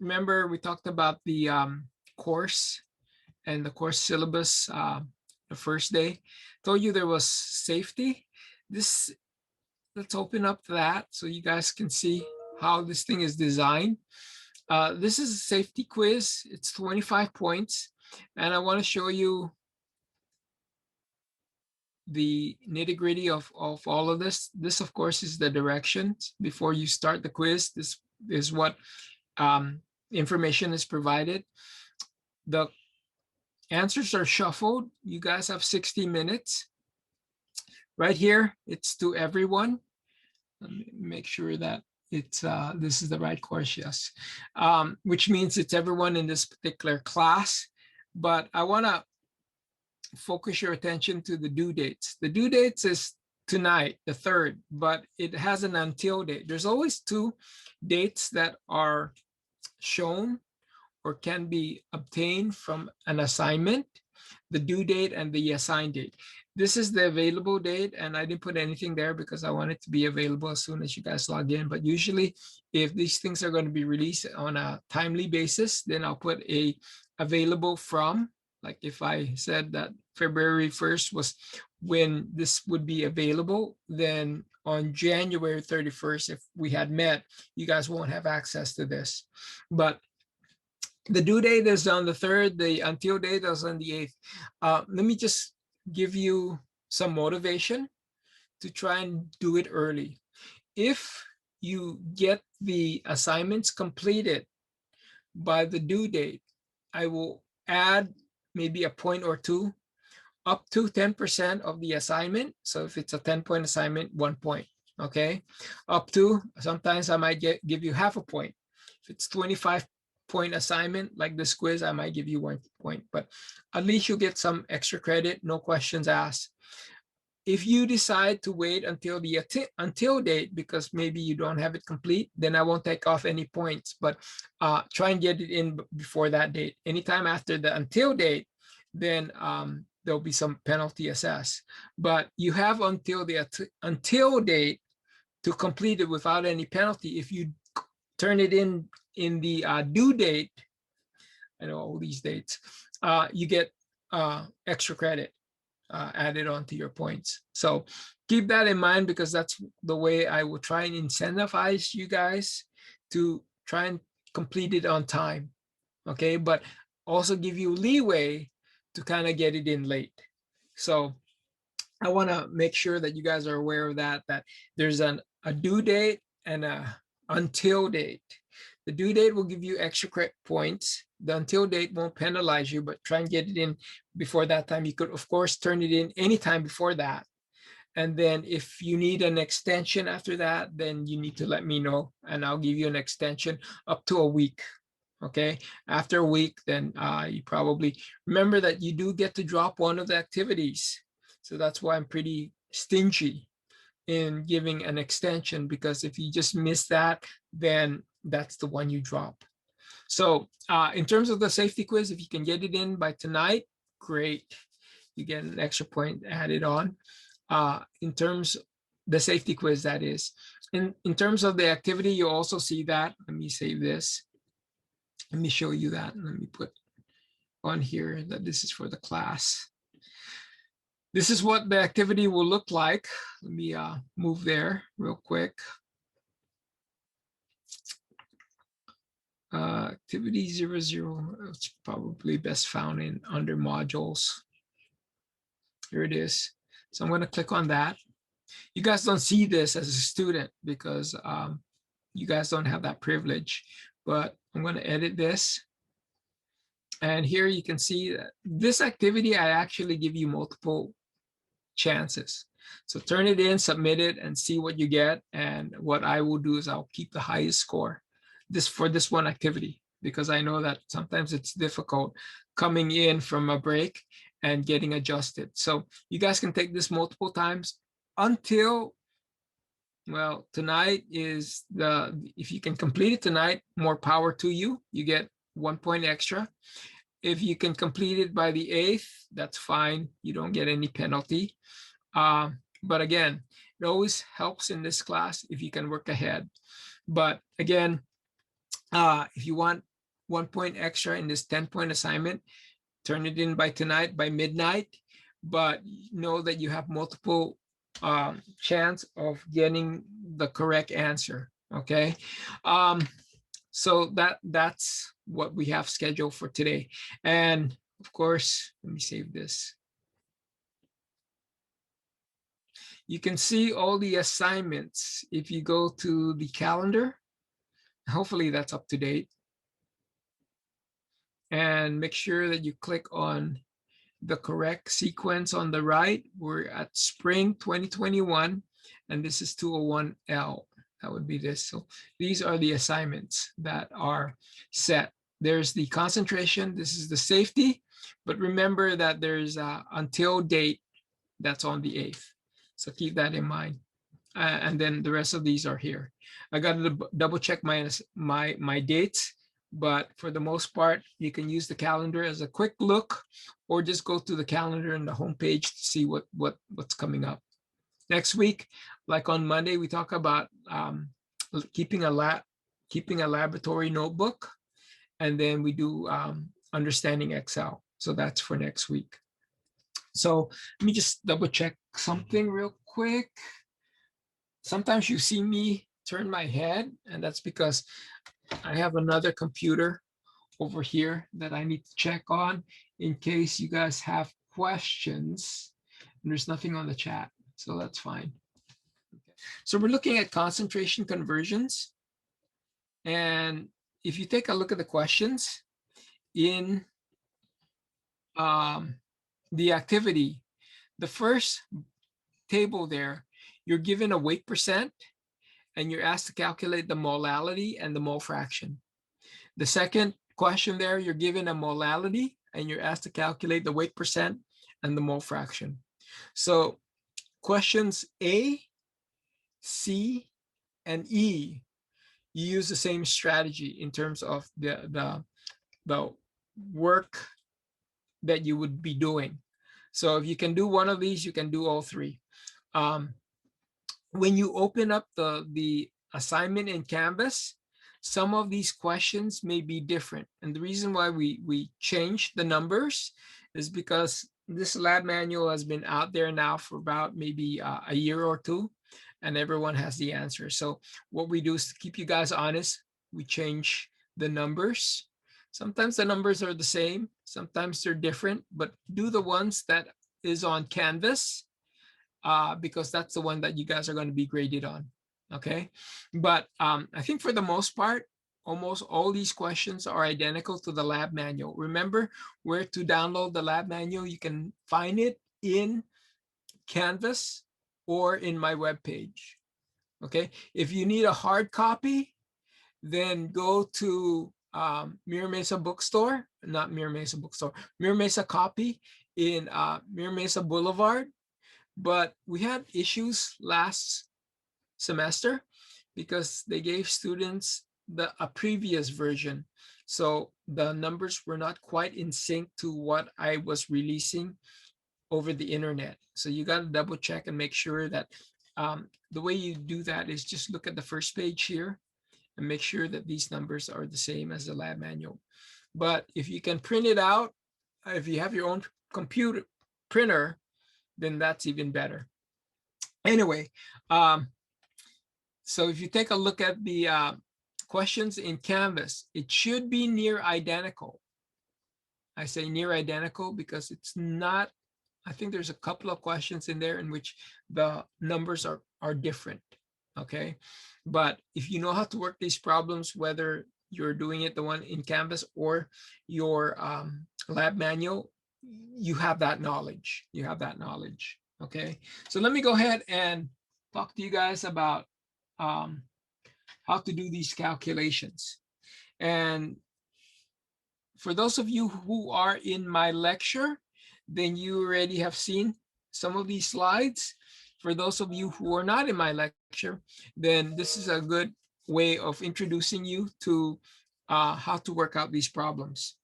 remember we talked about the course and the course syllabus the first day. Told you there was safety. This, let's open up that so you guys can see how this thing is designed. This is a safety quiz. It's 25 points. And I want to show you the nitty-gritty of all of this. This, of course, is the directions before you start the quiz. This is what information is provided. The answers are shuffled. You guys have 60 minutes. Right here, it's to everyone. Let me make sure that it's this is the right course, yes. Which means it's everyone in this particular class. But I want to focus your attention to the due dates. The due dates is tonight, the 3rd, but it has an until date. There's always 2 dates that are shown or can be obtained from an assignment, the due date and the assigned date. This is the available date, and I didn't put anything there because I want it to be available as soon as you guys log in. But usually if these things are going to be released on a timely basis, then I'll put a available from, like if I said that February 1st was when this would be available, then on January 31st, if we had met, you guys won't have access to this. But the due date is on the 3rd, the until date is on the 8th. Let me just give you some motivation to try and do it early. If you get the assignments completed by the due date, I will add maybe a point or 2 up to 10% of the assignment. So if it's a 10-point assignment, 1 point, okay? Up to, sometimes I might give you half a point. If it's 25-point assignment like this quiz, I might give you 1 point, but at least you'll get some extra credit, no questions asked. If you decide to wait until the until date because maybe you don't have it complete, then I won't take off any points, but try and get it in before that date. Anytime after the until date, then there'll be some penalty assessed. But you have until the until date to complete it without any penalty. If you turn it in the due date, I know all these dates, you get extra credit added onto your points. So keep that in mind because that's the way I will try and incentivize you guys to try and complete it on time. Okay, but also give you leeway to kind of get it in late. So I want to make sure that you guys are aware of that there's a due date and a until date. The due date will give you extra credit points. The until date won't penalize you, but try and get it in before that time. You could, of course, turn it in anytime before that. And then if you need an extension after that, then you need to let me know and I'll give you an extension up to a week. Okay, after a week, then you probably remember that you do get to drop one of the activities. So that's why I'm pretty stingy in giving an extension, because if you just miss that, then that's the one you drop. So in terms of the safety quiz, if you can get it in by tonight, great. You get an extra point added on. In terms the safety quiz, that is. In terms of the activity, you also see that. Let me save this. Let me show you that. Let me put on here that this is for the class. This is what the activity will look like. Let me move there real quick. Activity 00, it's probably best found in under modules. Here it is. So I'm going to click on that. You guys don't see this as a student because you guys don't have that privilege, but I'm going to edit this. And here you can see that this activity, I actually give you multiple chances. So turn it in, submit it, and see what you get. And what I will do is I'll keep the highest score for this one activity, because I know that sometimes it's difficult coming in from a break and getting adjusted. So you guys can take this multiple times until, well, tonight is if you can complete it tonight, more power to you. You get 1 point extra. If you can complete it by the 8th, that's fine. You don't get any penalty. But again, it always helps in this class if you can work ahead. But again, if you want 1 point extra in this 10-point assignment. Turn it in by tonight, by midnight, but know that you have multiple chance of getting the correct answer. Okay. So that's what we have scheduled for today. And of course, let me save this. You can see all the assignments if you go to the calendar. Hopefully that's up to date. And make sure that you click on the correct sequence on the right. We're at spring 2021, and this is 201L. That would be this. So these are the assignments that are set. There's the concentration. This is the safety. But remember that there's until date that's on the 8th. So keep that in mind. And then the rest of these are here. I got to double check my dates, but for the most part, you can use the calendar as a quick look, or just go to the calendar and the homepage to see what's coming up. Next week, like on Monday, we talk about keeping a laboratory notebook, and then we do understanding Excel. So that's for next week. So let me just double check something real quick. Sometimes you see me turn my head, and that's because I have another computer over here that I need to check on in case you guys have questions. And there's nothing on the chat, so that's fine. Okay. So we're looking at concentration conversions. And if you take a look at the questions in the activity, the first table there, you're given a weight percent, and you're asked to calculate the molality and the mole fraction. The second question there, you're given a molality, and you're asked to calculate the weight percent and the mole fraction. So questions A, C, and E, you use the same strategy in terms of the work that you would be doing. So if you can do one of these, you can do all three. When you open up the assignment in Canvas, some of these questions may be different. And the reason why we changed the numbers is because this lab manual has been out there now for about maybe a year or two, and everyone has the answer. So what we do is to keep you guys honest, we change the numbers. Sometimes the numbers are the same, sometimes they're different, but do the ones that is on Canvas, because that's the one that you guys are going to be graded on. Okay. But I think for the most part, almost all these questions are identical to the lab manual. Remember where to download the lab manual. You can find it in Canvas or in my webpage. Okay. If you need a hard copy, then go to Mira Mesa Bookstore, not Mira Mesa Bookstore, Mira Mesa Copy in Mira Mesa Boulevard. But we had issues last semester because they gave students a previous version. So the numbers were not quite in sync to what I was releasing over the internet. So you got to double check and make sure that the way you do that is just look at the first page here and make sure that these numbers are the same as the lab manual. But if you can print it out, if you have your own computer printer, then that's even better. Anyway, so if you take a look at the questions in Canvas, it should be near identical. I say near identical because it's not. I think there's a couple of questions in there in which the numbers are different. Okay, but if you know how to work these problems, whether you're doing it the one in Canvas or your lab manual, you have that knowledge. You have that knowledge. Okay, so let me go ahead and talk to you guys about how to do these calculations. And for those of you who are in my lecture, then you already have seen some of these slides. For those of you who are not in my lecture, then this is a good way of introducing you to how to work out these problems.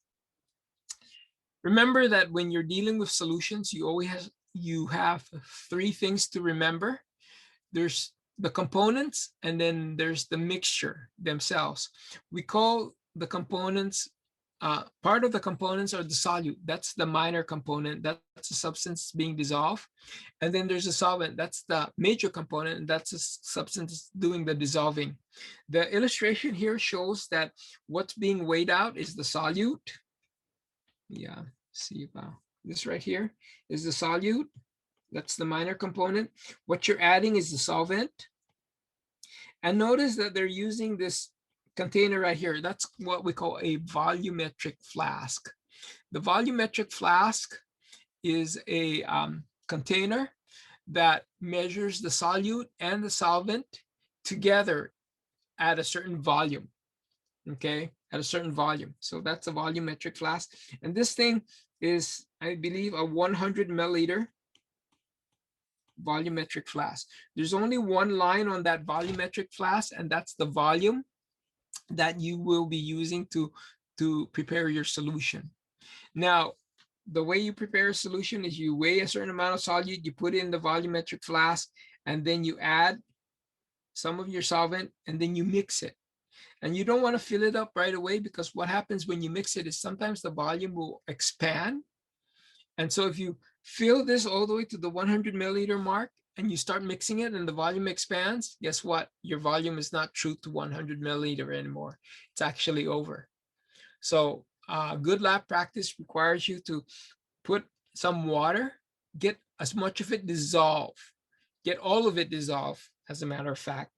Remember that when you're dealing with solutions, you have three things to remember. There's the components, and then there's the mixture themselves. We call the components part of the components are the solute. That's the minor component. That's the substance being dissolved. And then there's a solvent. That's the major component. And that's the substance doing the dissolving. The illustration here shows that what's being weighed out is the solute. Yeah, see about this right here is the solute. That's the minor component. What you're adding is the solvent. And notice that they're using this container right here. That's what we call a volumetric flask. The volumetric flask is a container that measures the solute and the solvent together at a certain volume, okay? At a certain volume. So that's a volumetric flask. And this thing is, I believe, a 100 milliliter volumetric flask. There's only one line on that volumetric flask, and that's the volume that you will be using to prepare your solution. Now, the way you prepare a solution is you weigh a certain amount of solute, you put it in the volumetric flask, and then you add some of your solvent, and then you mix it. And you don't want to fill it up right away, because what happens when you mix it is sometimes the volume will expand. And so if you fill this all the way to the 100 milliliter mark and you start mixing it and the volume expands, guess what? Your volume is not true to 100 milliliter anymore. It's actually over. So good lab practice requires you to put some water, get as much of it dissolve, get all of it dissolved, as a matter of fact.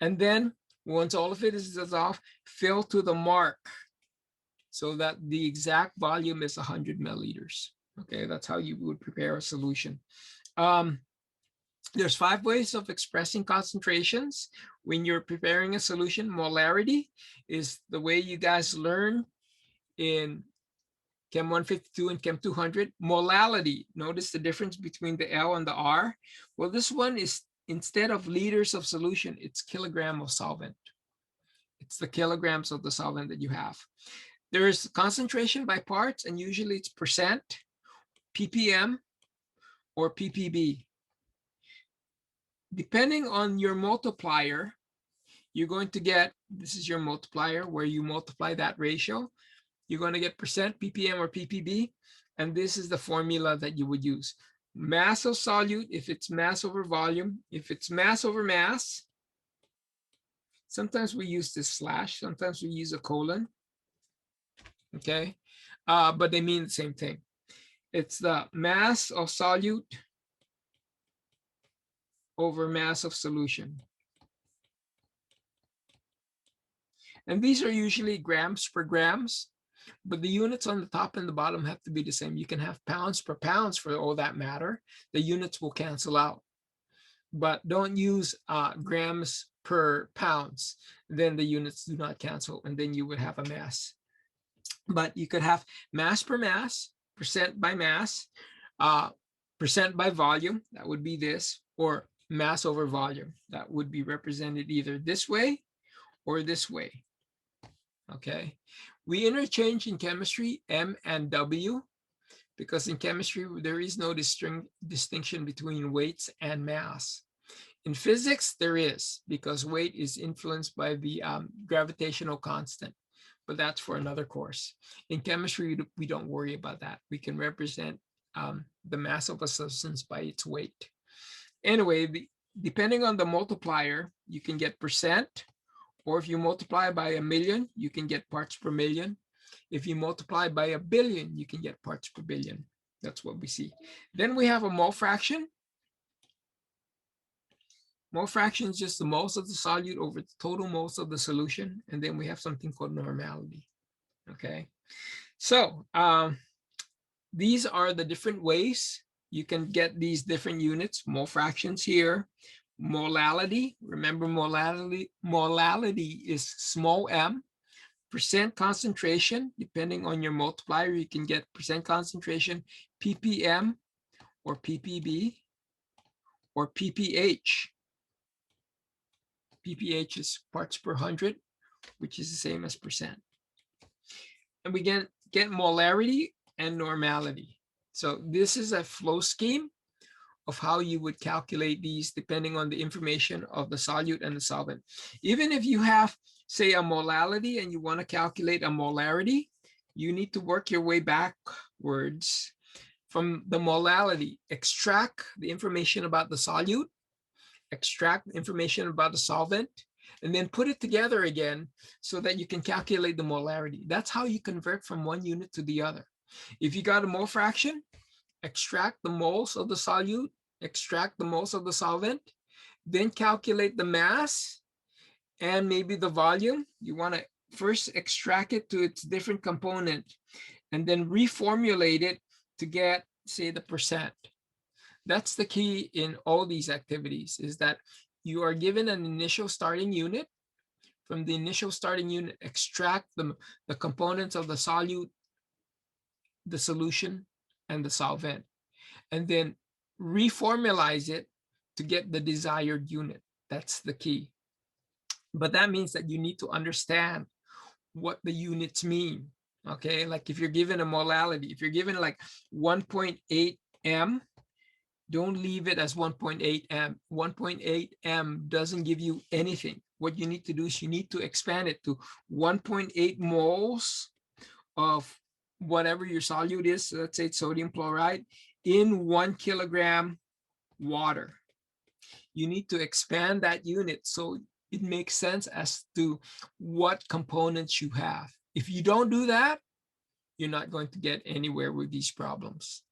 And then once all of it is dissolved, fill to the mark so that the exact volume is 100 milliliters. Okay, that's how you would prepare a solution. There's 5 ways of expressing concentrations when you're preparing a solution. Molarity is the way you guys learn in Chem 152 and Chem 200. Molality, notice the difference between the L and the R. Well, this one is, instead of liters of solution, it's kilogram of solvent. It's the kilograms of the solvent that you have. There's concentration by parts, and usually it's percent, ppm, or ppb. Depending on your multiplier, you're going to get, this is your multiplier where you multiply that ratio. You're going to get percent, ppm, or ppb, and this is the formula that you would use. Mass of solute, if it's mass over volume. If it's mass over mass, sometimes we use this slash, sometimes we use a colon, okay? But they mean the same thing. It's the mass of solute over mass of solution. And these are usually grams per grams, but the units on the top and the bottom have to be the same. You can have pounds per pounds for all that matter. The units will cancel out. But don't use grams per pounds. Then the units do not cancel, and then you would have a mass. But you could have mass per mass, percent by mass, percent by volume, that would be this, or mass over volume. That would be represented either this way or this way, okay? We interchange in chemistry M and W, because in chemistry, there is no distinction between weights and mass. In physics, there is, because weight is influenced by the gravitational constant, but that's for another course. In chemistry, we don't worry about that. We can represent the mass of a substance by its weight. Anyway, depending on the multiplier, you can get percent, or if you multiply by 1,000,000, you can get parts per million. If you multiply by 1,000,000,000, you can get parts per billion. That's what we see. Then we have a mole fraction. Mole fraction is just the moles of the solute over the total moles of the solution. And then we have something called normality, okay? So these are the different ways you can get these different units. Mole fractions here. Molality, remember molality is small m. Percent concentration, depending on your multiplier, you can get percent concentration, ppm, or ppb, or pph. pph is parts per 100, which is the same as percent. And we get molarity and normality. So this is a flow scheme of how you would calculate these depending on the information of the solute and the solvent. Even if you have, say, a molality and you want to calculate a molarity, you need to work your way backwards from the molality. Extract the information about the solute, extract information about the solvent, and then put it together again so that you can calculate the molarity. That's how you convert from one unit to the other. If you got a mole fraction, extract the moles of the solute, extract the moles of the solvent, then calculate the mass and maybe the volume. You want to first extract it to its different component and then reformulate it to get, say, the percent. That's the key in all these activities, is that you are given an initial starting unit. From the initial starting unit, extract the components of the solute, the solution, and the solvent, and then reformulize it to get the desired unit. That's the key. But that means that you need to understand what the units mean. Okay, like if you're given a molality, if you're given like 1.8 m, don't leave it as 1.8 m. 1.8 m doesn't give you anything. What you need to do is you need to expand it to 1.8 moles of whatever your solute is. So let's say it's sodium chloride in 1 kilogram water. You need to expand that unit so it makes sense as to what components you have. If you don't do that, you're not going to get anywhere with these problems.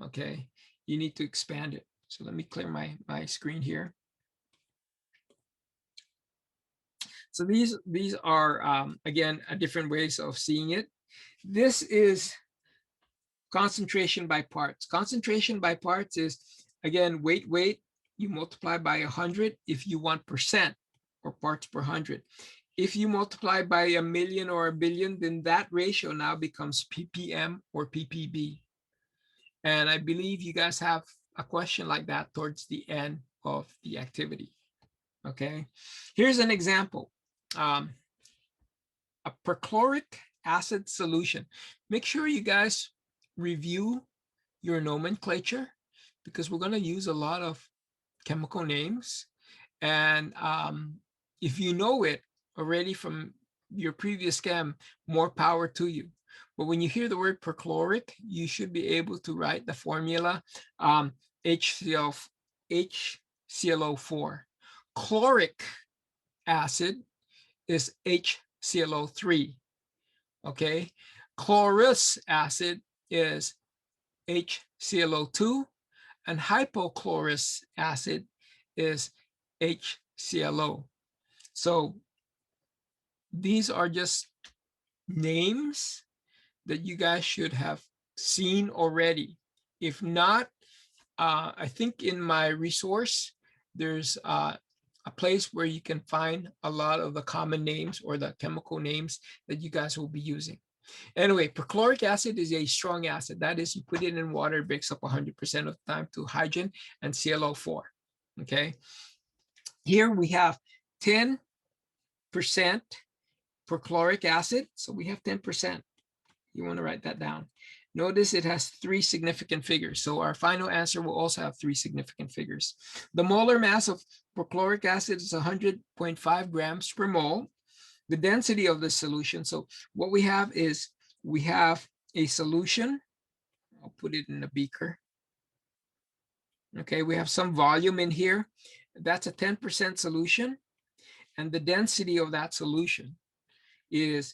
Okay, you need to expand it. So let me clear my screen here. So these are, again, different ways of seeing it. This is concentration by parts. Concentration by parts is, again, weight, you multiply by 100 if you want percent or parts per 100. If you multiply by a million or a billion, then that ratio now becomes ppm or ppb. And I believe you guys have a question like that towards the end of the activity. Okay, here's an example. A perchloric acid solution. Make sure you guys review your nomenclature, because we're going to use a lot of chemical names. And if you know it already from your previous chem, more power to you. But when you hear the word perchloric, you should be able to write the formula HClO4. Chloric acid is HClO3. Okay, chlorous acid is HClO2, and hypochlorous acid is HClO. So these are just names that you guys should have seen already. If not, I think in my resource, there's a place where you can find a lot of the common names or the chemical names that you guys will be using. Anyway, perchloric acid is a strong acid. That is, you put it in water, it breaks up 100% of the time to hydrogen and ClO4. Okay. Here we have 10% perchloric acid. So we have 10%. You want to write that down. Notice it has 3 significant figures. So our final answer will also have 3 significant figures. The molar mass of perchloric acid is 100.5 grams per mole. The density of the solution. So what we have is we have a solution. I'll put it in a beaker. Okay, we have some volume in here. That's a 10% solution. And the density of that solution is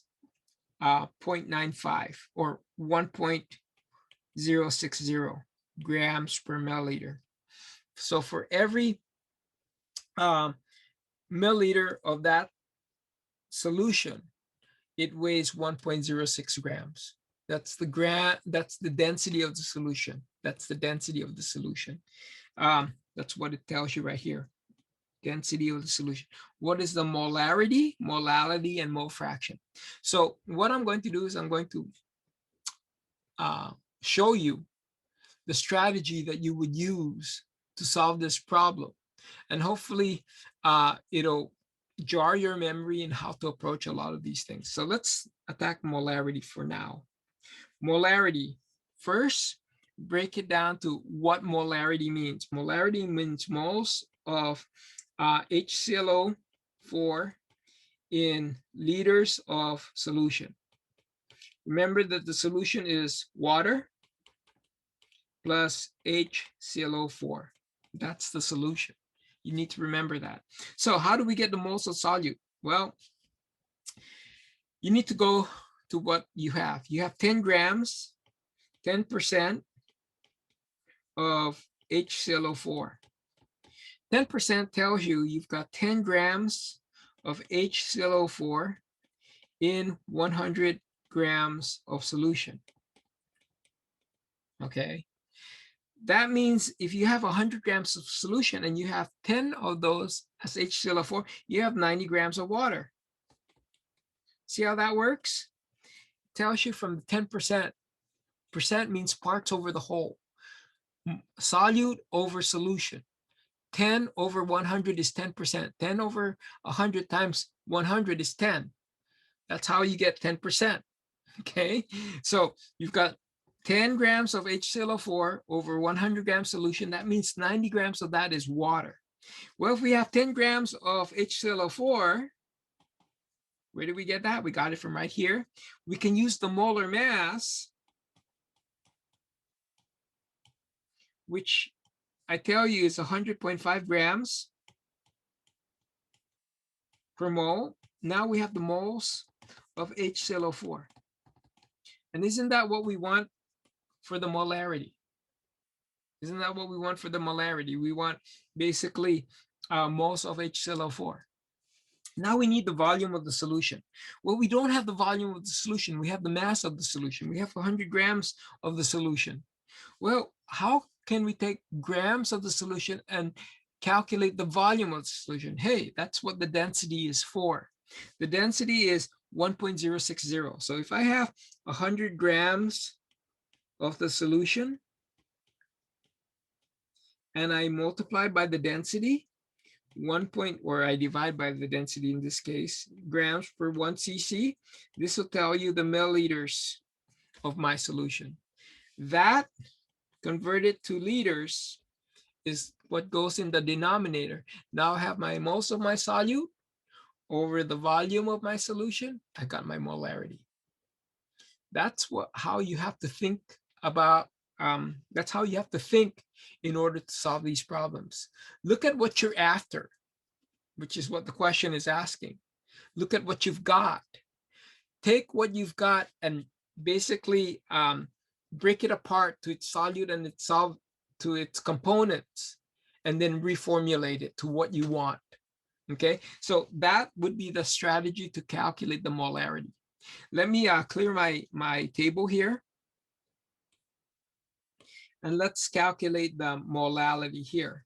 0.95 or 1.060 grams per milliliter. So for every milliliter of that solution, it weighs 1.06 grams. That's the density of the solution. That's the density of the solution. That's what it tells you right here. Density of the solution. What is the molarity, molality, and mole fraction? So what I'm going to do is I'm going to show you the strategy that you would use to solve this problem. And hopefully it'll jar your memory in how to approach a lot of these things. So let's attack molarity for now. Molarity. First, break it down to what molarity means. Molarity means moles of HClO4 in liters of solution. Remember that the solution is water plus HClO4. That's the solution. You need to remember that. So how do we get the moles of solute? Well, you need to go to what you have. You have 10 grams, 10% of HClO4. 10% tells you you've got 10 grams of HClO4 in 100 grams of solution. Okay. That means if you have 100 grams of solution and you have 10 of those as HClO4, you have 90 grams of water. See how that works? It tells you from the 10%. Percent means parts over the whole. Solute over solution. 10 over 100 is 10%. 10 over 100 times 100 is 10. That's how you get 10%. Okay, so you've got 10 grams of HClO4 over 100 grams solution. That means 90 grams of that is water. Well, if we have 10 grams of HClO4, where did we get that? We got it from right here. We can use the molar mass, which I tell you is 100.5 grams per mole. Now we have the moles of HClO4. And isn't that what we want for the molarity? Isn't that what we want for the molarity? We want basically moles of HClO4. Now we need the volume of the solution. Well, we don't have the volume of the solution. We have the mass of the solution. We have 100 grams of the solution. Well, how can we take grams of the solution and calculate the volume of the solution? Hey, that's what the density is for. The density is 1.060. So if I have 100 grams of the solution and I multiply by the density, or I divide by the density in this case, grams per 1 cc, this will tell you the milliliters of my solution. That converted to liters is what goes in the denominator. Now I have my moles of my solute over the volume of my solution. I got my molarity. That's how you have to think about. That's how you have to think in order to solve these problems. Look at what you're after, which is what the question is asking. Look at what you've got. Take what you've got and basically break it apart to its solute and to its components, and then reformulate it to what you want. Okay, so that would be the strategy to calculate the molarity. Let me clear my table here. And let's calculate the molality here.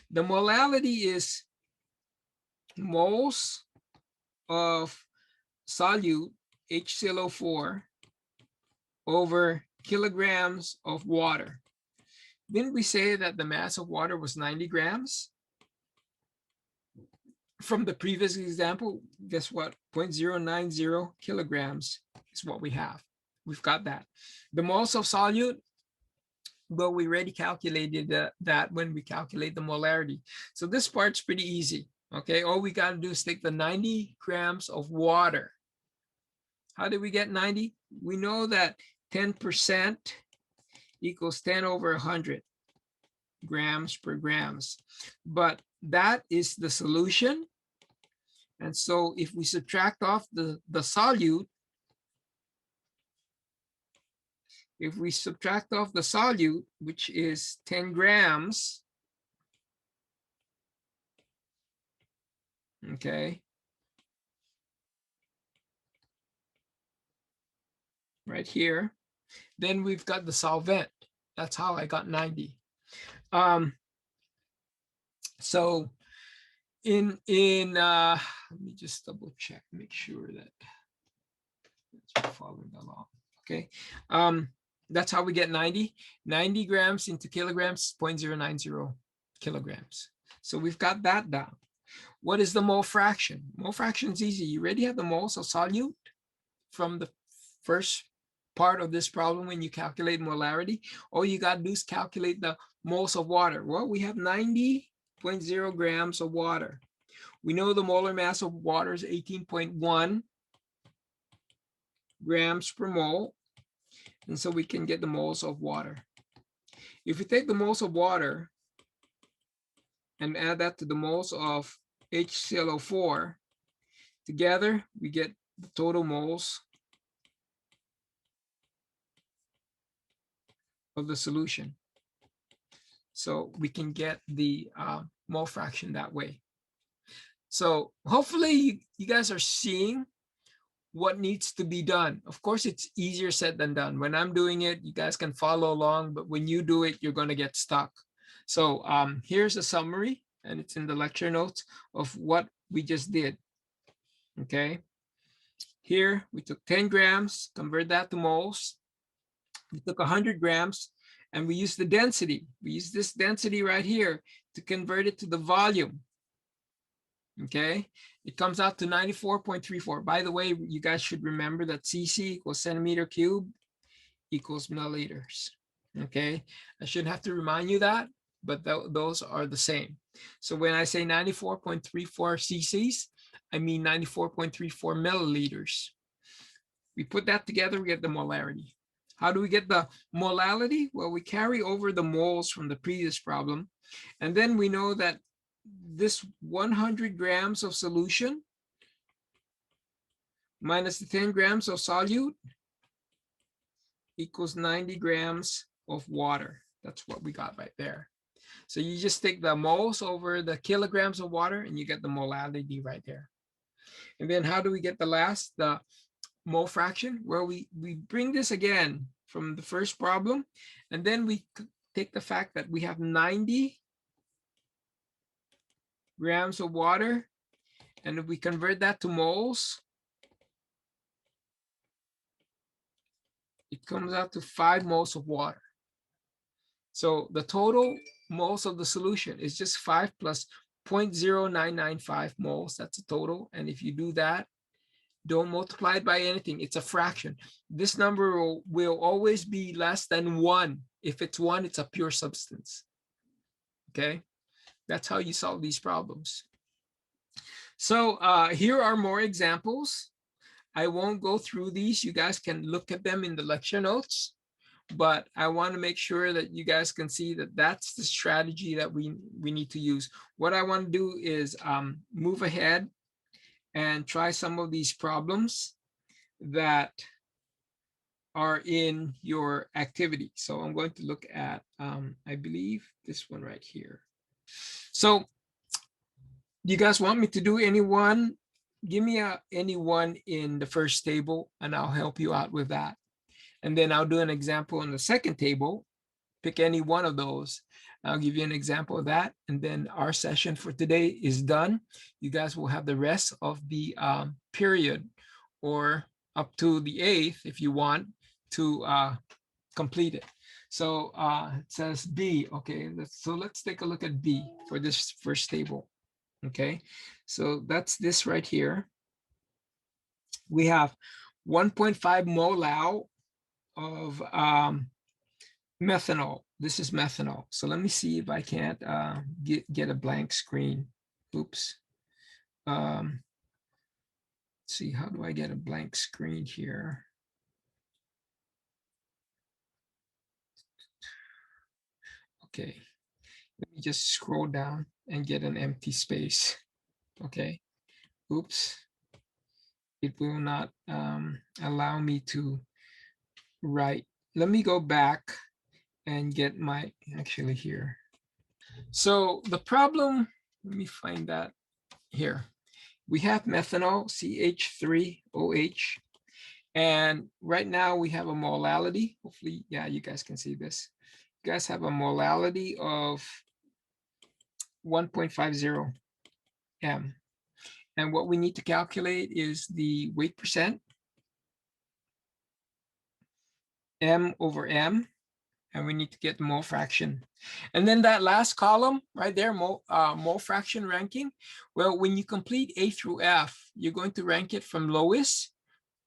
The molality is moles of solute HClO4 over kilograms of water. Didn't we say that the mass of water was 90 grams? From the previous example, guess what? 0.090 kilograms is what we have. We've got that. The moles of solute, well, we already calculated that when we calculate the molarity. So this part's pretty easy, okay? All we got to do is take the 90 grams of water. How did we get 90? We know that 10% equals 10 over 100 grams per grams. But that is the solution. And so if we subtract off the solute, if we subtract off the solute, which is 10 grams, okay, right here, then we've got the solvent. That's how I got 90. So let me just double check, make sure that you're following along. Okay. That's how we get 90. 90 grams into kilograms, 0.090 kilograms. So we've got that down. What is the mole fraction? Mole fraction is easy. You already have the moles of solute from the first part of this problem when you calculate molarity. All you got to do is calculate the moles of water. Well, we have 90.0 grams of water. We know the molar mass of water is 18.1 grams per mole. And so we can get the moles of water. If we take the moles of water and add that to the moles of HClO4, together we get the total moles of the solution. So we can get the mole fraction that way. So hopefully you guys are seeing what needs to be done. Of course, it's easier said than done. When I'm doing it, you guys can follow along, but when you do it, you're going to get stuck. So here's a summary, and it's in the lecture notes of what we just did. Okay. Here, we took 10 grams, convert that to moles. We took 100 grams, and we used the density. We use this density right here to convert it to the volume. Okay, it comes out to 94.34. By the way, you guys should remember that cc equals centimeter cubed equals milliliters. Okay, I shouldn't have to remind you that, but those are the same. So when I say 94.34 cc's, I mean 94.34 milliliters. We put that together, we get the molarity. How do we get the molality? Well, we carry over the moles from the previous problem, and then we know that this 100 grams of solution minus the 10 grams of solute equals 90 grams of water. That's what we got right there. So you just take the moles over the kilograms of water and you get the molality right there. And then how do we get the mole fraction? Well, we bring this again from the first problem, and then we take the fact that we have 90 grams of water, and if we convert that to moles, it comes out to 5 moles of water. So the total moles of the solution is just 5 plus 0.0995 moles. That's the total. And if you do that, don't multiply it by anything. It's a fraction. This number will always be less than 1. If it's 1, it's a pure substance. Okay? That's how you solve these problems. So here are more examples. I won't go through these. You guys can look at them in the lecture notes, but I want to make sure that you guys can see that that's the strategy that we need to use. What I want to do is move ahead and try some of these problems that are in your activity. So I'm going to look at, I believe, this one right here. So you guys want me to do any one? Give me any one in the first table and I'll help you out with that. And then I'll do an example in the second table. Pick any one of those. I'll give you an example of that. And then our session for today is done. You guys will have the rest of the period, or up to the 8th if you want to complete it. So it says B. Okay, so let's take a look at B for this first table. Okay, so that's this right here. We have 1.5 molal of methanol. This is methanol. So let me see if I can't get a blank screen. Oops. Let's see, how do I get a blank screen here? Okay, let me just scroll down and get an empty space. Okay, oops. It will not allow me to write. Let me go back and get my, actually here. So the problem, let me find that here. We have methanol, CH3OH. And right now we have a molality. Hopefully, yeah, you guys can see this. You guys have a molality of 1.50 M. And what we need to calculate is the weight percent, M over M, and we need to get the mole fraction. And then that last column right there, mole fraction ranking. Well, when you complete A through F, you're going to rank it from lowest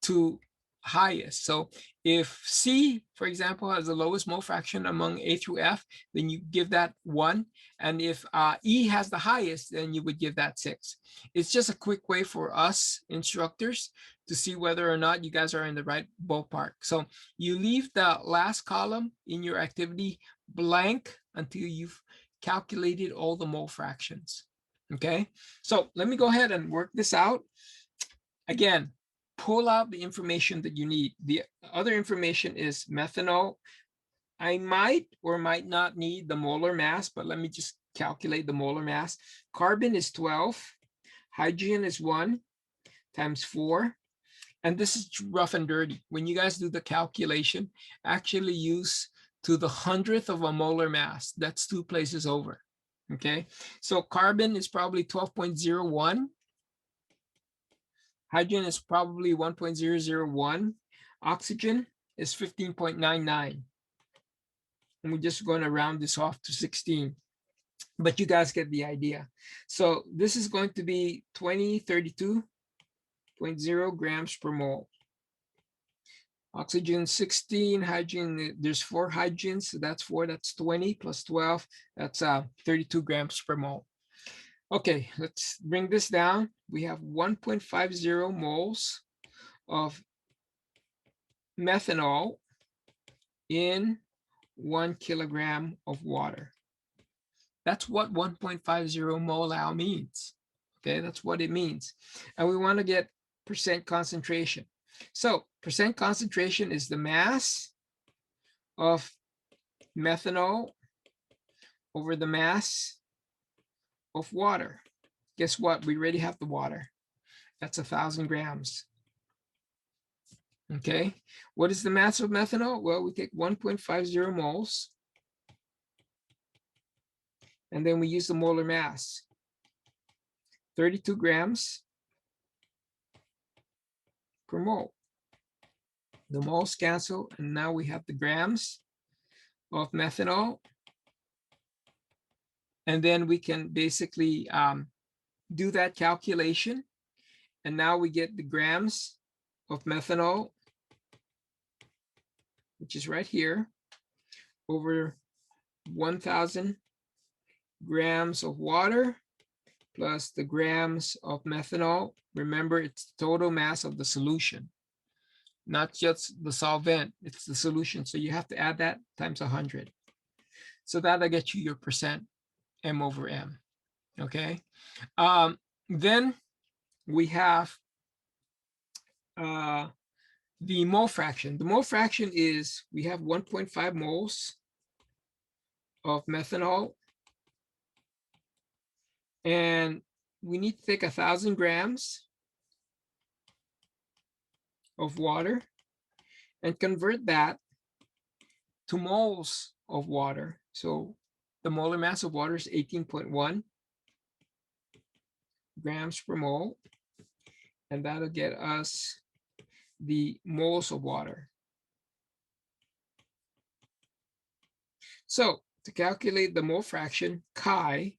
to highest. So if C, for example, has the lowest mole fraction among A through F, then you give that 1. And if E has the highest, then you would give that 6. It's just a quick way for us instructors to see whether or not you guys are in the right ballpark. So you leave the last column in your activity blank until you've calculated all the mole fractions. Okay, so let me go ahead and work this out. Again, pull out the information that you need. The other information is methanol. I might or might not need the molar mass, but let me just calculate the molar mass. Carbon is 12, hydrogen is 1 times 4. And this is rough and dirty. When you guys do the calculation, actually use to the 100th of a molar mass. That's 2 places over. Okay, so carbon is probably 12.01. Hydrogen is probably 1.001. Oxygen is 15.99. And we're just going to round this off to 16. But you guys get the idea. So this is going to be 2032.0 grams per mole. Oxygen 16, hydrogen, there's 4 hydrogens, so that's 4, that's 20 plus 12, that's 32 grams per mole. Okay, let's bring this down. We have 1.50 moles of methanol in 1 kilogram of water. That's what 1.50 mole means. Okay, that's what it means. And we want to get percent concentration. So percent concentration is the mass of methanol over the mass of water. Guess what? We already have the water. That's 1,000 grams. Okay, what is the mass of methanol? Well, we take 1.50 moles, and then we use the molar mass, 32 grams per mole. The moles cancel, and now we have the grams of methanol. And then we can basically do that calculation. And now we get the grams of methanol, which is right here, over 1,000 grams of water plus the grams of methanol. Remember, it's the total mass of the solution, not just the solvent, it's the solution. So you have to add that times 100. So that'll get you your percent M over M, okay? Then we have the mole fraction. The mole fraction is, we have 1.5 moles of methanol, and we need to take 1,000 grams of water and convert that to moles of water. So the molar mass of water is 18.1 grams per mole, and that'll get us the moles of water. So to calculate the mole fraction, chi,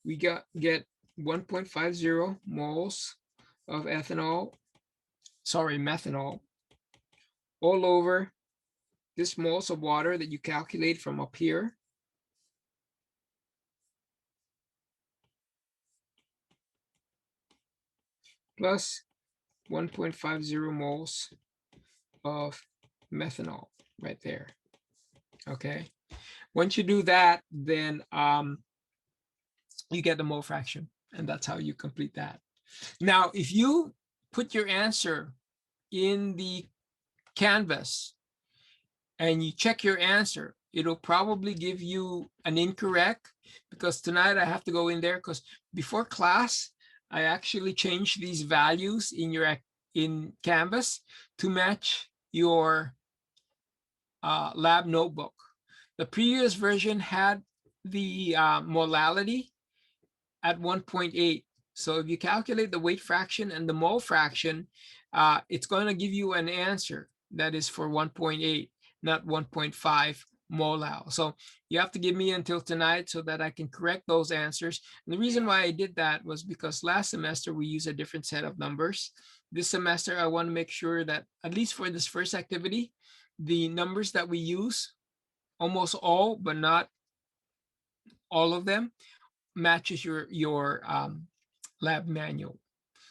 we get 1.50 moles of methanol all over this moles of water that you calculate from up here. Plus 1.50 moles of methanol right there. Okay. Once you do that, then you get the mole fraction, and that's how you complete that. Now, if you put your answer in the Canvas and you check your answer, it'll probably give you an incorrect, because tonight I have to go in there, because before class, I actually changed these values in Canvas to match your lab notebook. The previous version had the molality at 1.8. So if you calculate the weight fraction and the mole fraction, it's going to give you an answer that is for 1.8, not 1.5 molal. So you have to give me until tonight so that I can correct those answers. And the reason why I did that was because last semester we used a different set of numbers. this semester, I want to make sure that at least for this first activity, the numbers that we use, almost all, but not all of them, matches your lab manual.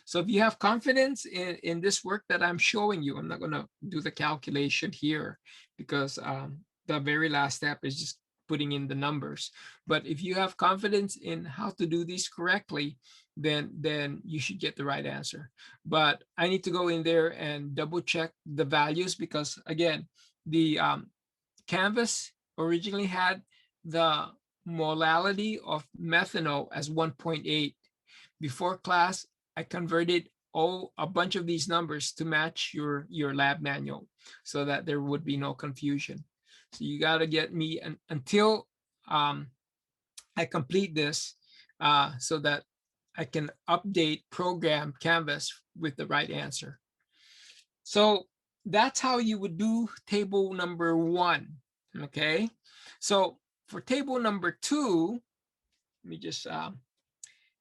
So if you have confidence in this work that I'm showing you, I'm not going to do the calculation here because the very last step is just putting in the numbers. But if you have confidence in how to do these correctly, then you should get the right answer. But I need to go in there and double check the values because again, the Canvas originally had the molality of methanol as 1.8. Before class, I converted a bunch of these numbers to match your lab manual so that there would be no confusion. So you got to get me until I complete this so that I can update program Canvas with the right answer. So that's how you would do table number 1. Okay. So for table number 2, let me just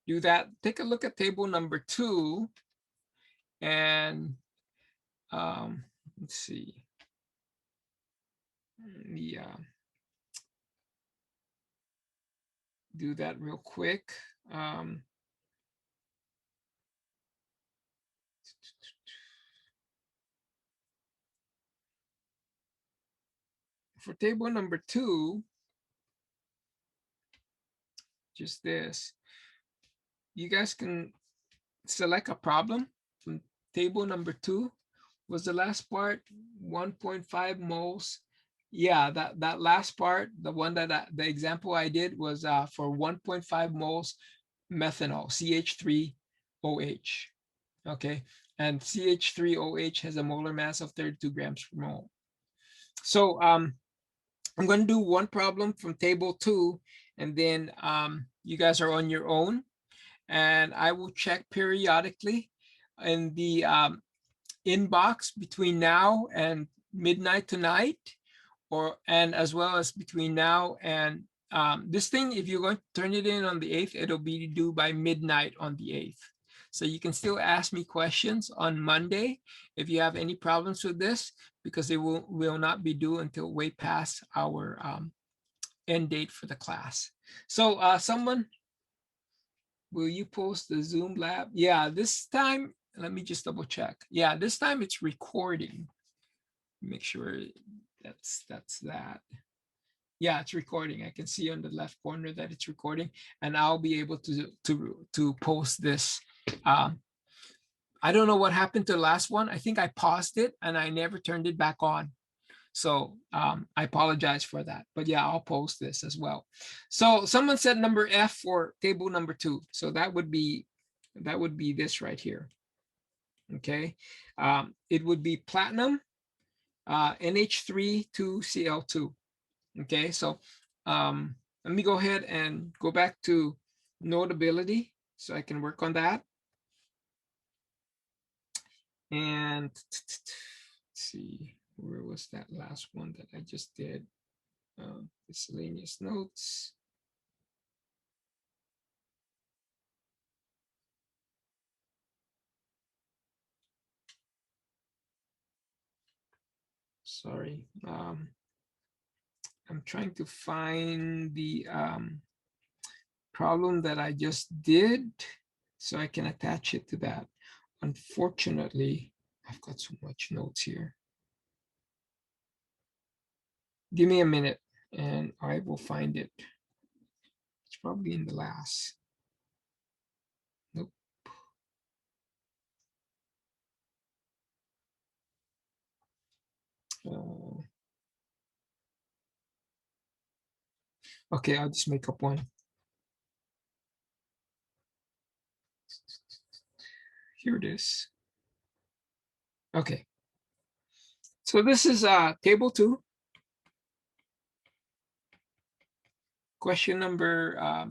do that. Take a look at table number 2 and let's see. Yeah, do that real quick. For table number 2, just this. You guys can select a problem from table number 2. Was the last part 1.5 moles? Yeah, that last part, the one that the example I did was for 1.5 moles methanol, CH3OH. Okay, and CH3OH has a molar mass of 32 grams per mole. So I'm going to do one problem from table 2, and then you guys are on your own, and I will check periodically in the inbox between now and midnight tonight, and as well as between now and this thing, if you're going to turn it in on the 8th, it'll be due by midnight on the 8th. So you can still ask me questions on Monday if you have any problems with this, because they will not be due until way past our end date for the class. So someone, will you post the Zoom lab? Yeah, this time, let me just double check. Yeah, this time it's recording. Make sure that's that. Yeah, it's recording. I can see on the left corner that it's recording, and I'll be able to post this. I don't know what happened to the last one. I think I paused it and I never turned it back on. So I apologize for that. But yeah, I'll post this as well. So someone said number F for table number 2. So that would be this right here. Okay, it would be platinum, NH3 to Cl2. Okay, so let me go ahead and go back to notability so I can work on that. And let's see, where was that last one that I just did? Miscellaneous notes. Sorry. I'm trying to find the problem that I just did so I can attach it to that. Unfortunately, I've got so much notes here. Give me a minute and I will find it. It's probably in the last. Nope. Okay, I'll just make up one. Here it is. Okay. So this is table 2. Question number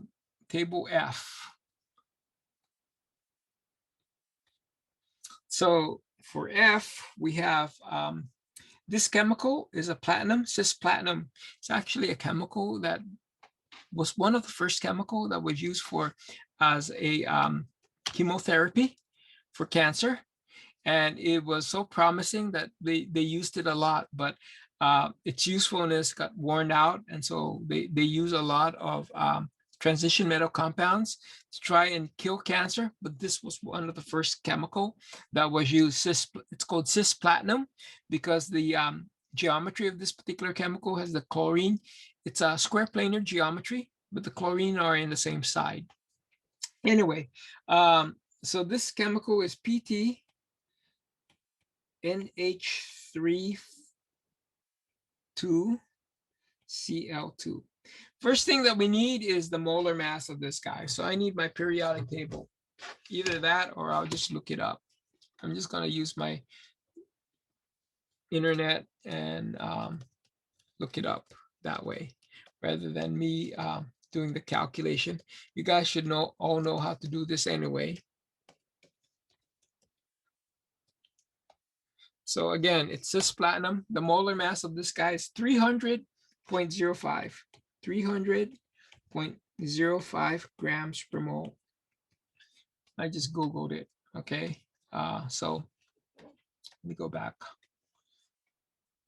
table F. So for F, we have this chemical is a platinum, cisplatinum. It's actually a chemical that was one of the first chemical that was used for as a chemotherapy for cancer. and it was so promising that they used it a lot, but its usefulness got worn out, and so they use a lot of transition metal compounds to try and kill cancer. But this was one of the first chemical that was used. It's called cisplatinum because the geometry of this particular chemical has the chlorine. It's a square planar geometry, but the chlorine are in the same side. Anyway, so this chemical is PT NH3 2Cl2. First thing that we need is the molar mass of this guy. So I need my periodic table, either that or I'll just look it up. I'm just going to use my internet and look it up that way rather than me doing the calculation. You guys should all know how to do this anyway. So again, it's cisplatinum. The molar mass of this guy is 300.05. 300.05 grams per mole. I just Googled it. Okay. So let me go back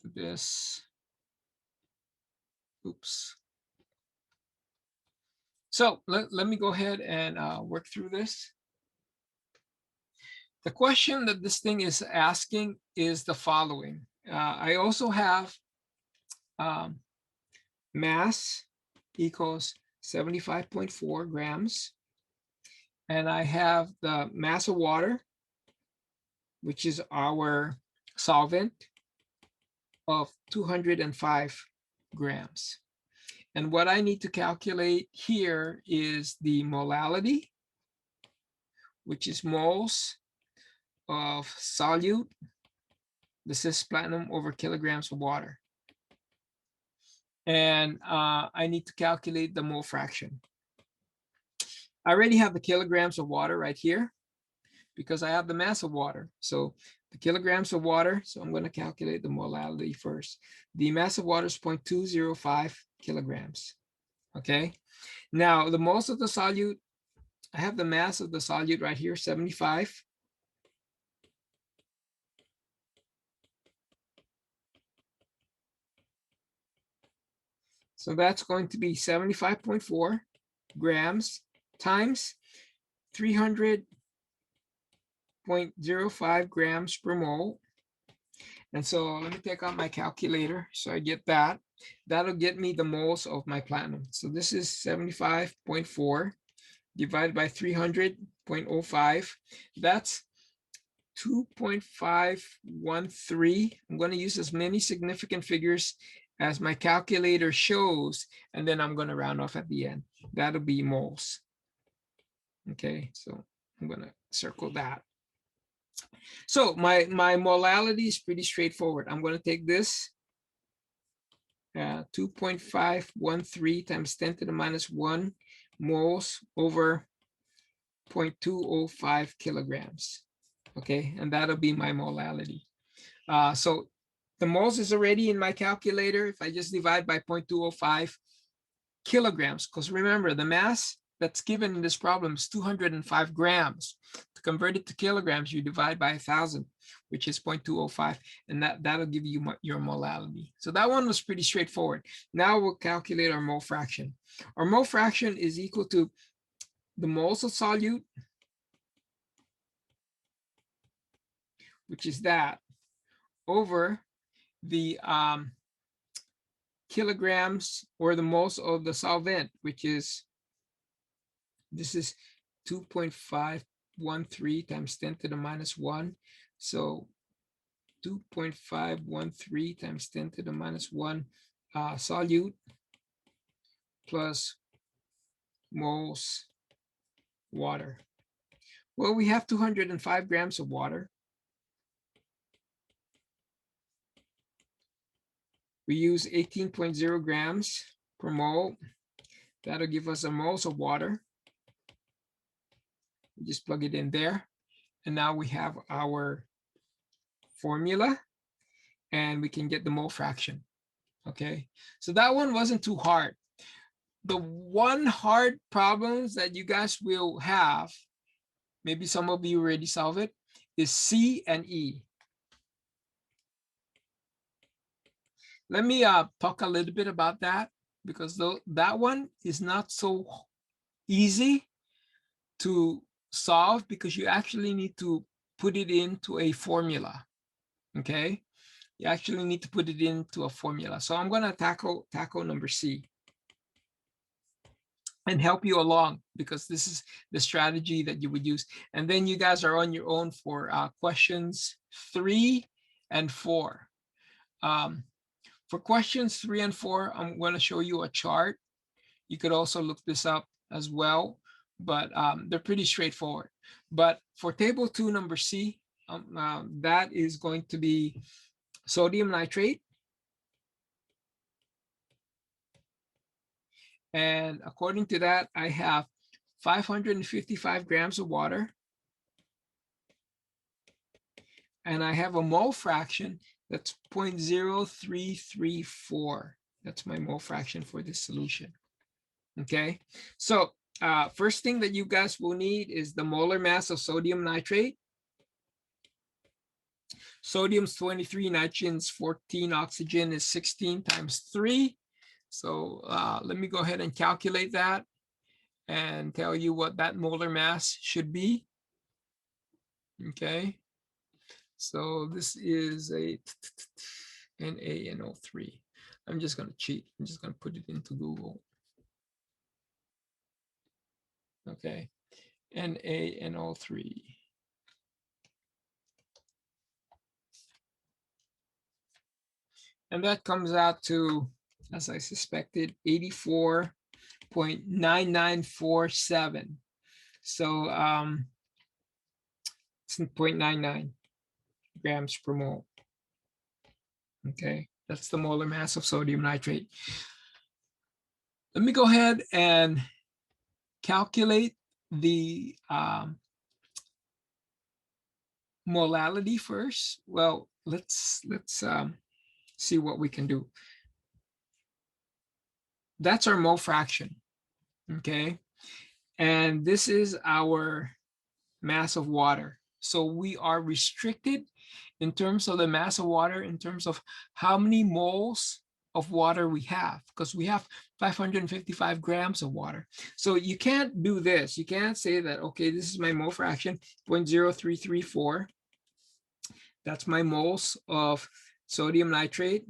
to this. Oops. So let me go ahead and work through this. The question that this thing is asking is the following. I also have mass equals 75.4 grams. And I have the mass of water, which is our solvent, of 205 grams. And what I need to calculate here is the molality, which is moles of solute, the cisplatinum over kilograms of water. And I need to calculate the mole fraction. I already have the kilograms of water right here because I have the mass of water. So the kilograms of water, so I'm going to calculate the molality first. The mass of water is 0.205 kilograms. Okay. Now the moles of the solute, I have the mass of the solute right here, 75. So that's going to be 75.4 grams times 300.05 grams per mole. And so let me take out my calculator so I get that. That'll get me the moles of my platinum. So this is 75.4 divided by 300.05. That's 2.513. I'm going to use as many significant figures as my calculator shows, and then I'm going to round off at the end. That'll be moles. Okay, so I'm going to circle that. So my molality is pretty straightforward. I'm going to take this 2.513 times 10 to the minus 1 moles over 0.205 kilograms. Okay, and that'll be my molality. So the moles is already in my calculator. If I just divide by 0.205 kilograms, because remember the mass that's given in this problem is 205 grams. To convert it to kilograms, you divide by 1,000, which is 0.205, and that'll give you your molality. So that one was pretty straightforward. Now we'll calculate our mole fraction. Our mole fraction is equal to the moles of solute, which is that, over the kilograms or the moles of the solvent, which is, this is 2.513 times 10 to the minus 1. So 2.513 times 10 to the minus 1 solute plus moles water. Well, we have 205 grams of water. We use 18.0 grams per mole. That'll give us a moles of water. We just plug it in there. And now we have our formula and we can get the mole fraction. Okay, so that one wasn't too hard. The one hard problems that you guys will have, maybe some of you already solve it, is C and E. Let me talk a little bit about that, because that one is not so easy to solve, because you actually need to put it into a formula. Okay, you actually need to put it into a formula. So I'm going to tackle number C and help you along, because this is the strategy that you would use. And then you guys are on your own for questions 3 and 4. For questions 3 and 4, I'm going to show you a chart. You could also look this up as well, but they're pretty straightforward. But for table 2, number C, that is going to be sodium nitrate. And according to that, I have 555 grams of water. And I have a mole fraction that's 0.0334. That's my mole fraction for this solution. Okay, so first thing that you guys will need is the molar mass of sodium nitrate. Sodium's 23, nitrogen's 14, oxygen is 16 times 3. So let me go ahead and calculate that and tell you what that molar mass should be. Okay, so this is a NaNO3. I'm just going to cheat. I'm just going to put it into Google. Okay, NaNO3. And that comes out to, as I suspected, 84.9947. So it's 0.99 grams per mole. Okay, that's the molar mass of sodium nitrate. Let me go ahead and calculate the molality first. Well, let's see what we can do. That's our mole fraction. Okay, and this is our mass of water. So we are restricted in terms of the mass of water, in terms of how many moles of water we have, because we have 555 grams of water. So you can't do this. You can't say that, okay, this is my mole fraction, 0.0334. That's my moles of sodium nitrate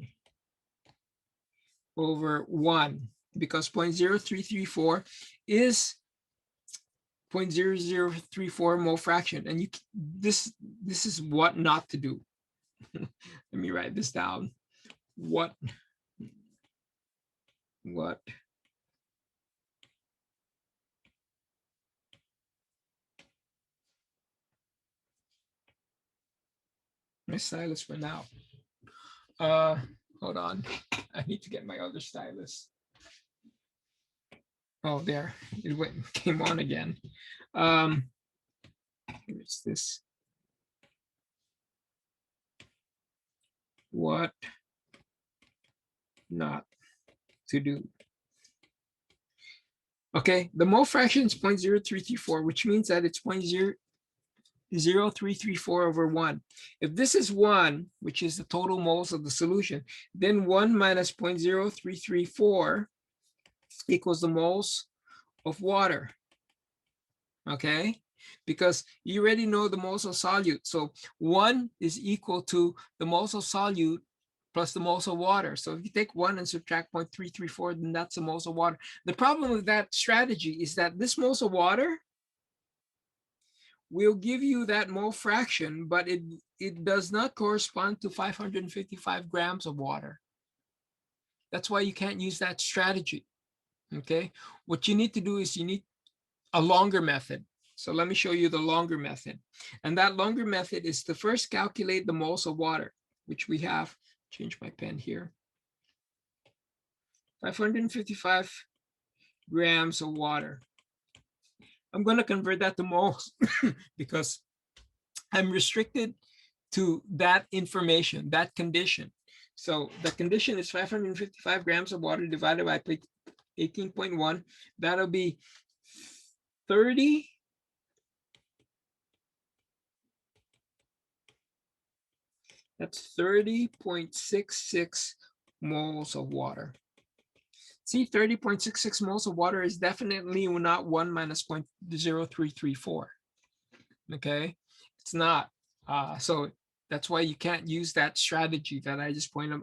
over 1, because 0.0334 is 0.0034 mole fraction. And this is what not to do. Let me write this down. What my stylus for now. Hold on. I need to get my other stylus. Oh, there. It came on again. Here's this. What not to do. Okay, the mole fraction is 0.0334, which means that it's 0.0334 over 1. If this is 1, which is the total moles of the solution, then 1 minus 0.0334 equals the moles of water. Okay, because you already know the moles of solute. So 1 is equal to the moles of solute plus the moles of water. So if you take 1 and subtract 0.334, then that's the moles of water. The problem with that strategy is that this moles of water will give you that mole fraction, but it does not correspond to 555 grams of water. That's why you can't use that strategy. Okay, what you need to do is you need a longer method. So let me show you the longer method. And that longer method is to first calculate the moles of water, which we have. Change my pen here. 555 grams of water. I'm going to convert that to moles because I'm restricted to that information, that condition. So the condition is 555 grams of water divided by 18.1. That'll be 30 That's 30.66 moles of water. See, 30.66 moles of water is definitely not 1 minus 0.0334. Okay, it's not. So that's why you can't use that strategy that I just pointed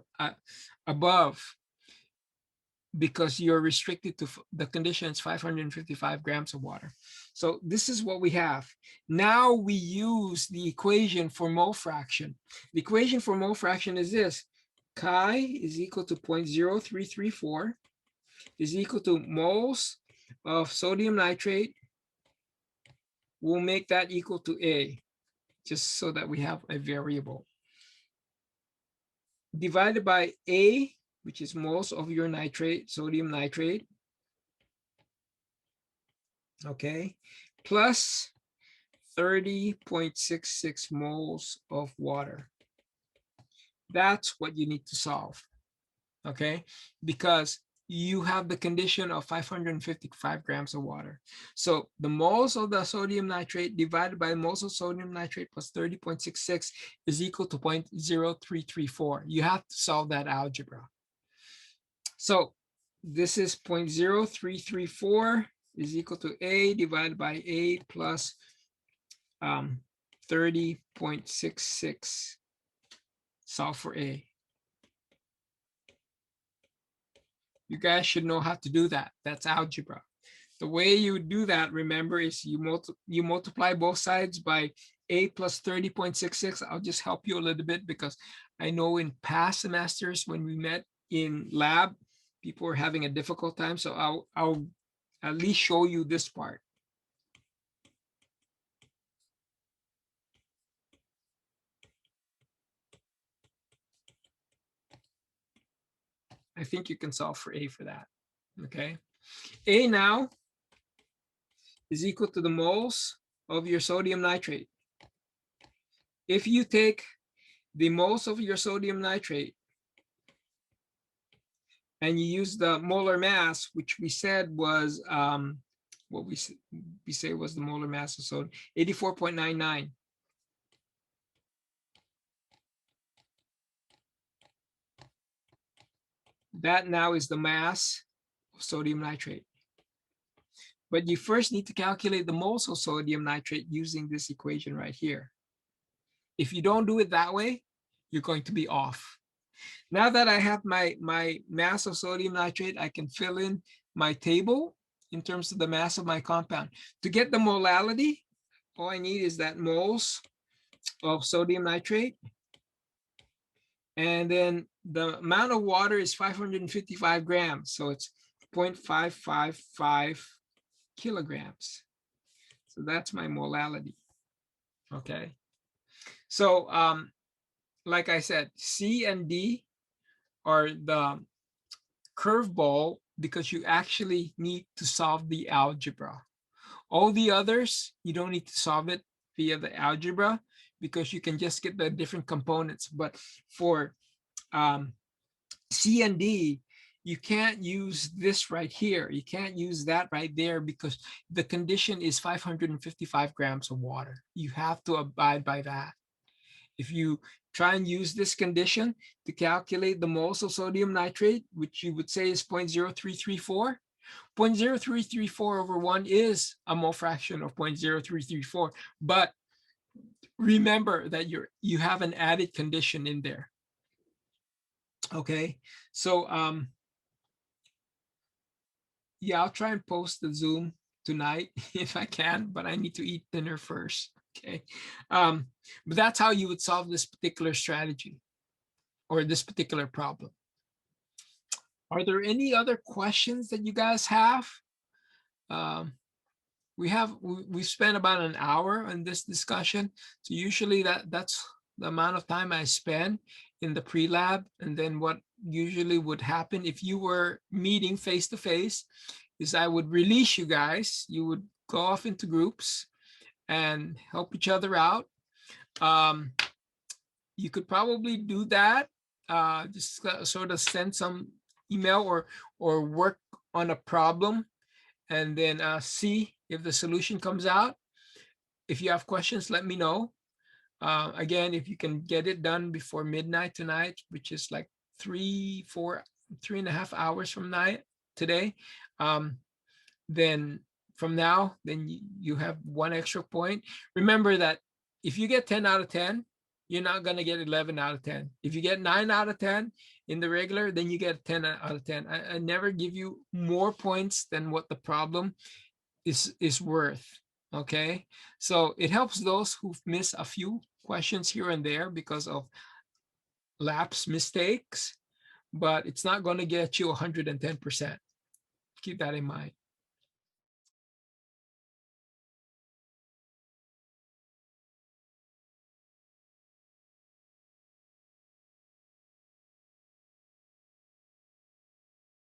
above, because you're restricted to the conditions 555 grams of water. So this is what we have. Now we use the equation for mole fraction. The equation for mole fraction is this: chi is equal to 0.0334 is equal to moles of sodium nitrate. We'll make that equal to A, just so that we have a variable, divided by A, which is moles of your nitrate, sodium nitrate, okay, plus 30.66 moles of water. That's what you need to solve, okay? Because you have the condition of 555 grams of water. So the moles of the sodium nitrate divided by the moles of sodium nitrate plus 30.66 is equal to 0.0334. You have to solve that algebra. So this is 0.0334 is equal to A divided by A plus 30.66. Solve for A. You guys should know how to do that. That's algebra. The way you do that, remember, is you multiply both sides by A plus 30.66. I'll just help you a little bit, because I know in past semesters when we met in lab, people were having a difficult time. So I'll at least show you this part. I think you can solve for A for that, okay? A now is equal to the moles of your sodium nitrate. If you take the moles of your sodium nitrate and you use the molar mass, which we said was, what we say was the molar mass of sodium, 84.99. That now is the mass of sodium nitrate. But you first need to calculate the moles of sodium nitrate using this equation right here. If you don't do it that way, you're going to be off. Now that I have my mass of sodium nitrate, I can fill in my table in terms of the mass of my compound. To get the molality, all I need is that moles of sodium nitrate. And then the amount of water is 555 grams. So it's 0.555 kilograms. So that's my molality. Okay. So like I said, C and D are the curveball, because you actually need to solve the algebra. All the others, you don't need to solve it via the algebra, because you can just get the different components. But for C and D, you can't use this right here. You can't use that right there, because the condition is 555 grams of water. You have to abide by that. If you try and use this condition to calculate the moles of sodium nitrate, which you would say is 0.0334, 0.0334 over 1 is a mole fraction of 0.0334. But remember that you have an added condition in there. Okay, so yeah, I'll try and post the Zoom tonight if I can, but I need to eat dinner first. Okay, but that's how you would solve this particular strategy or this particular problem. Are there any other questions that you guys have? We've spent about an hour on this discussion. So usually that's the amount of time I spend in the pre-lab. And then what usually would happen if you were meeting face to face is I would release you guys. You would go off into groups and help each other out. You could probably do that. Just sort of send some email or work on a problem, and then see if the solution comes out. If you have questions, let me know. Again, if you can get it done before midnight tonight, which is like 3.5 hours from night today, then from now, then you have 1 extra point. Remember that if you get 10 out of 10, you're not going to get 11 out of 10. If you get 9 out of 10 in the regular, then you get 10 out of 10. I never give you more points than what the problem is worth. Okay, so it helps those who've missed a few questions here and there because of lapse mistakes, but it's not going to get you 110%. Keep that in mind.